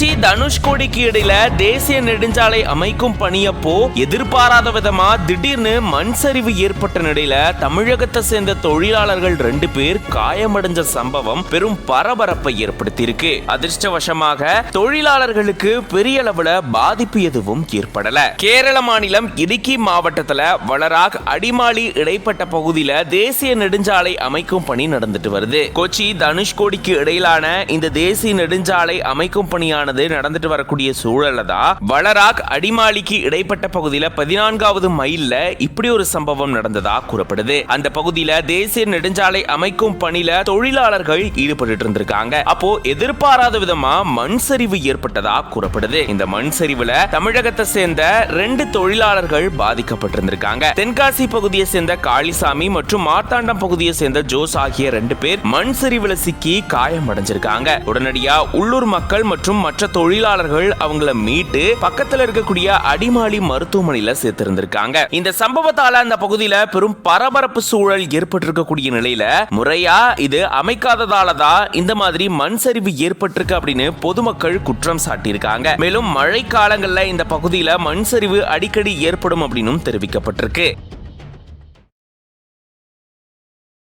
கொச்சி தனுஷ்கோடிக்கு இடையில தேசிய நெடுஞ்சாலை அமைக்கும் பணியப்போ எதிர்பாராத விதமா திடீர்னு மண் சரிவு ஏற்பட்ட நிலையில தமிழகத்தை சேர்ந்த தொழிலாளர்கள் 2 பேர் காயமடைஞ்ச சம்பவம் பெரும் பரபரப்பை ஏற்படுத்தியிருக்கு. அதிர்ஷ்டவசமாக தொழிலாளர்களுக்கு பெரிய அளவுல பாதிப்பு எதுவும் ஏற்படல. கேரள மாநிலம் இடுக்கி மாவட்டத்துல வளராக் அடிமாலி இடைப்பட்ட பகுதியில தேசிய நெடுஞ்சாலை அமைக்கும் பணி நடந்துட்டு வருது. கொச்சி தனுஷ்கோடிக்கு இடையிலான இந்த தேசிய நெடுஞ்சாலை அமைக்கும் பணியானது நடந்துட்டு வரக்கூடிய சூழல்ல தான் வளராக் அடிமாலிக்கு இடைப்பட்ட பகுதியில 14வது மைல்ல இப்படி ஒரு சம்பவம் நடந்ததா கூறப்படுது. அந்த பகுதியில தேசிய நெடுஞ்சாலை அமைக்கும் பணியில தொழிலாளர்கள் ஈடுபட்டு இருந்திருக்காங்க. அப்போ எதிர்பாராத விதமா மண் சரிவு ஏற்பட்டதா கூறப்படுது. இந்த மண் சரிவுல தமிழகத்தை சேர்ந்த 2 தொழிலாளர்கள் பாதிக்கப்பட்டிருந்திருக்காங்க. தென்காசி பகுதியை சேர்ந்த காளிசாமி மற்றும் மார்த்தாண்டம் பகுதியை சேர்ந்த ஜோஸ் ஆகிய 2 பேர் மண் சரிவுல சிக்கி காயமடைஞ்சிருக்காங்க. உடனடியா உள்ளூர் மக்கள் மற்றும் மற்ற தொழிலாளர்கள் அவங்கள மீட்டு பக்கத்துல இருக்கக்கூடிய அடிமாலி மருத்துவமனையில சேர்த்திருந்திருக்காங்க. இந்த சம்பவத்தால அந்த பகுதியில பெரும் பரபரப்பு சூழல் ஏற்பட்டிருக்கக்கூடிய நிலையில முறையா இது அமைக்காததாலதான் இந்த மாதிரி மண் சரிவு ஏற்பட்டிருக்கு அப்படின்னு பொதுமக்கள் குற்றம் சாட்டியிருக்காங்க. மேலும் மழை காலங்கள்ல இந்த பகுதியில மண் சரிவு அடிக்கடி ஏற்படும் அப்படின்னு தெரிவிக்கப்பட்டிருக்கு.